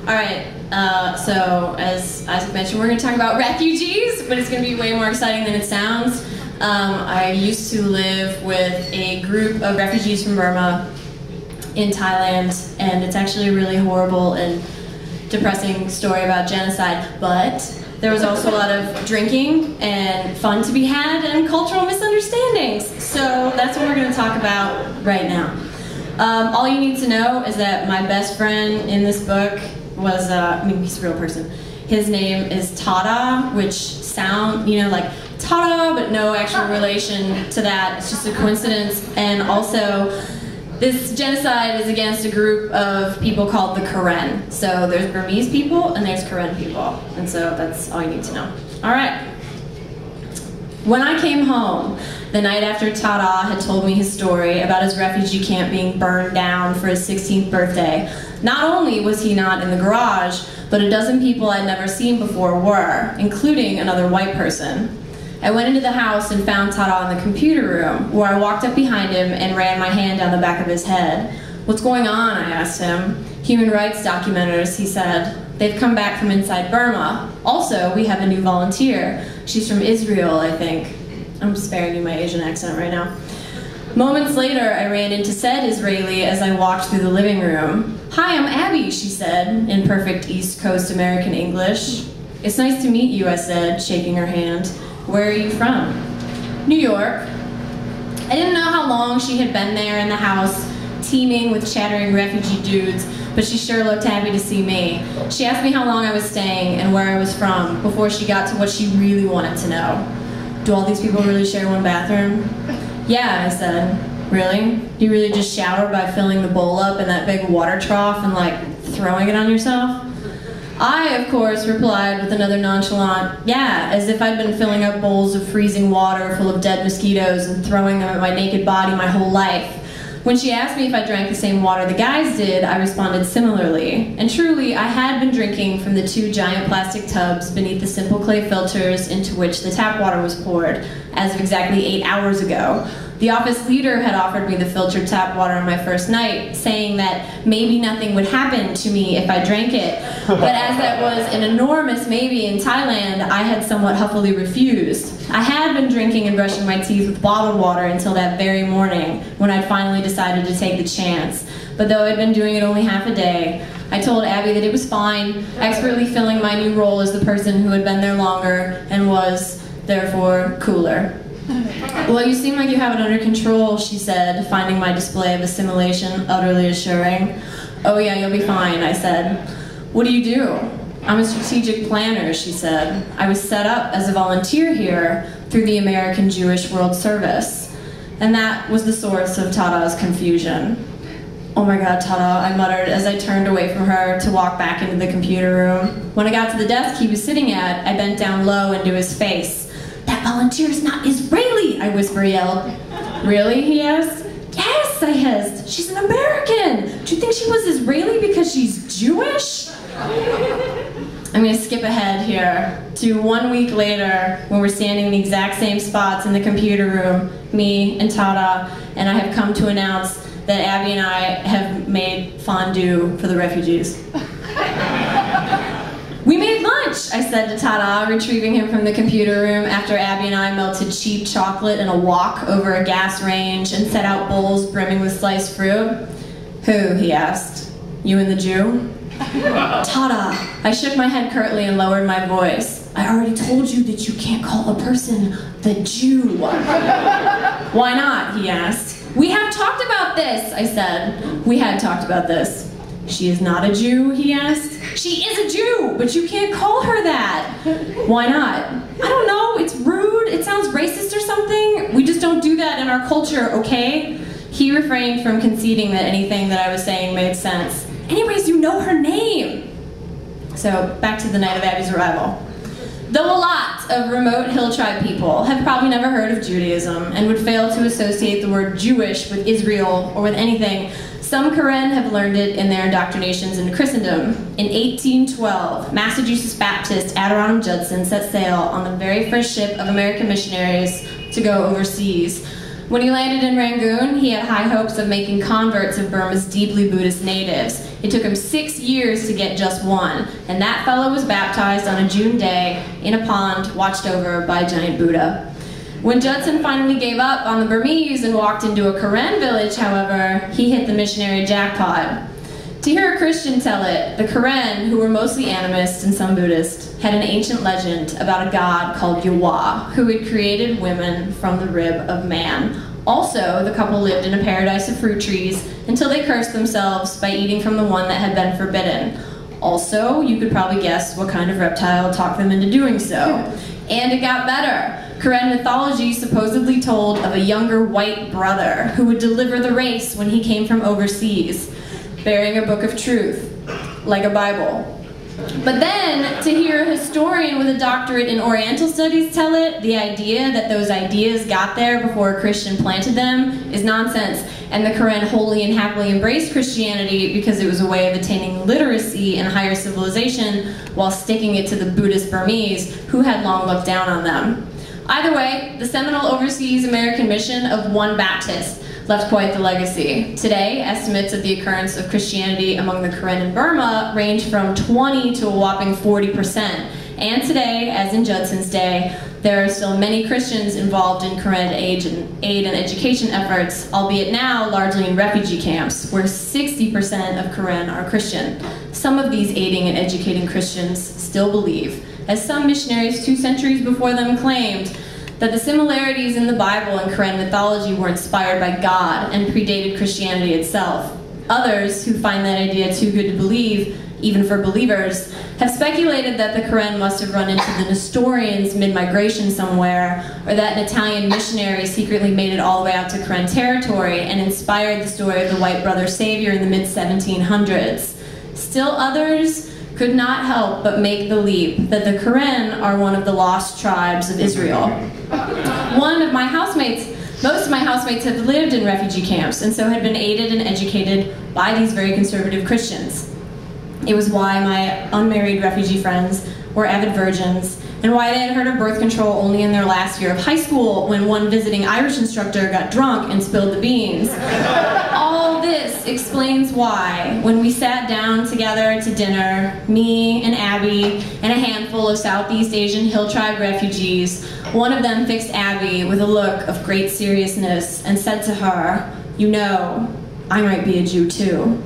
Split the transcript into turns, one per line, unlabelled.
All right, so as Isaac mentioned, we're going to talk about refugees, but it's going to be way more exciting than it sounds. I used to live with a group of refugees from Burma in Thailand, and it's actually a really horrible and depressing story about genocide, but there was also a lot of drinking and fun to be had and cultural misunderstandings. So that's what we're going to talk about right now. All you need to know is that my best friend in this book was, he's a real person. His name is Tada, which sound, like Tada, but no actual relation to that. It's just a coincidence. And also, this genocide is against a group of people called the Karen. So there's Burmese people and there's Karen people. And so that's all you need to know. All right. When I came home, the night after Tada had told me his story about his refugee camp being burned down for his 16th birthday, not only was he not in the garage, but a dozen people I'd never seen before were, including another white person. I went into the house and found Tada in the computer room, where I walked up behind him and ran my hand down the back of his head. "What's going on?" I asked him. "Human rights documenters," he said. "They've come back from inside Burma. Also, we have a new volunteer. She's from Israel, I think." I'm sparing you my Asian accent right now. Moments later, I ran into said Israeli as I walked through the living room. "Hi, I'm Abby," she said, in perfect East Coast American English. "It's nice to meet you," I said, shaking her hand. "Where are you from?" "New York." I didn't know how long she had been there in the house, teeming with chattering refugee dudes, but she sure looked happy to see me. She asked me how long I was staying and where I was from before she got to what she really wanted to know. "Do all these people really share one bathroom?" "Yeah," I said. "Really? Do you really just shower by filling the bowl up in that big water trough and throwing it on yourself?" I, of course, replied with another nonchalant, "Yeah," as if I'd been filling up bowls of freezing water full of dead mosquitoes and throwing them at my naked body my whole life. When she asked me if I drank the same water the guys did, I responded similarly. And truly, I had been drinking from the 2 giant plastic tubs beneath the simple clay filters into which the tap water was poured, as of exactly 8 hours ago. The office leader had offered me the filtered tap water on my first night, saying that maybe nothing would happen to me if I drank it. But as that was an enormous maybe in Thailand, I had somewhat huffily refused. I had been drinking and brushing my teeth with bottled water until that very morning, when I'd finally decided to take the chance. But though I'd been doing it only half a day, I told Abby that it was fine, expertly filling my new role as the person who had been there longer and was, therefore, cooler. "Well, you seem like you have it under control," she said, finding my display of assimilation utterly assuring. "Oh yeah, you'll be fine," I said. "What do you do?" "I'm a strategic planner," she said. "I was set up as a volunteer here through the American Jewish World Service." And that was the source of Tada's confusion. "Oh my God, Tada," I muttered as I turned away from her to walk back into the computer room. When I got to the desk he was sitting at, I bent down low into his face. "That volunteer's not Israeli," I yelled. "Really?" he asked. "Yes," I hissed. "She's an American. Do you think she was Israeli because she's Jewish?" I'm going to skip ahead here to 1 week later when we're standing in the exact same spots in the computer room, me and Tada, and I have come to announce that Abby and I have made fondue for the refugees. "We made lunch," I said to Tada, retrieving him from the computer room after Abby and I melted cheap chocolate in a wok over a gas range and set out bowls brimming with sliced fruit. "Who?" he asked. "You and the Jew?" "Tada!" I shook my head curtly and lowered my voice. "I already told you that you can't call a person the Jew." "Why not?" he asked. "We have talked about this," I said. We had talked about this. "She is not a Jew?" he asked. "She is a Jew, but you can't call her that." "Why not?" "I don't know, it's rude, it sounds racist or something. We just don't do that in our culture, okay?" He refrained from conceding that anything that I was saying made sense. "Anyways, you know her name." So, back to the night of Abby's arrival. Though a lot of remote hill tribe people have probably never heard of Judaism and would fail to associate the word Jewish with Israel or with anything, some Karen have learned it in their indoctrinations into Christendom. In 1812, Massachusetts Baptist Adirondack Judson set sail on the very first ship of American missionaries to go overseas. When he landed in Rangoon, he had high hopes of making converts of Burma's deeply Buddhist natives. It took him 6 years to get just one, and that fellow was baptized on a June day in a pond watched over by a giant Buddha. When Judson finally gave up on the Burmese and walked into a Karen village, however, he hit the missionary jackpot. To hear a Christian tell it, the Karen, who were mostly animists and some Buddhist, had an ancient legend about a god called Yahweh, who had created women from the rib of man. Also, the couple lived in a paradise of fruit trees until they cursed themselves by eating from the one that had been forbidden. Also, you could probably guess what kind of reptile talked them into doing so. And it got better. Karen mythology supposedly told of a younger white brother who would deliver the race when he came from overseas, bearing a book of truth, like a Bible. But then, to hear a historian with a doctorate in Oriental Studies tell it, the idea that those ideas got there before a Christian planted them is nonsense, and the Karen wholly and happily embraced Christianity because it was a way of attaining literacy and higher civilization while sticking it to the Buddhist Burmese, who had long looked down on them. Either way, the seminal overseas American mission of one Baptist left quite the legacy. Today, estimates of the occurrence of Christianity among the Karen in Burma range from 20 to a whopping 40%. And today, as in Judson's day, there are still many Christians involved in Karen aid and education efforts, albeit now largely in refugee camps, where 60% of Karen are Christian. Some of these aiding and educating Christians still believe, as some missionaries 2 centuries before them claimed, that the similarities in the Bible and Karen mythology were inspired by God and predated Christianity itself. Others, who find that idea too good to believe, even for believers, have speculated that the Karen must have run into the Nestorians mid-migration somewhere, or that an Italian missionary secretly made it all the way out to Karen territory and inspired the story of the white brother savior in the mid-1700s. Still others could not help but make the leap that the Karen are one of the lost tribes of Israel. Most of my housemates have lived in refugee camps and so had been aided and educated by these very conservative Christians. It was why my unmarried refugee friends were avid virgins, and why they had heard of birth control only in their last year of high school when one visiting Irish instructor got drunk and spilled the beans. All this explains why, when we sat down together to dinner, me and Abby and a handful of Southeast Asian Hill Tribe refugees, one of them fixed Abby with a look of great seriousness and said to her, "You know, I might be a Jew too."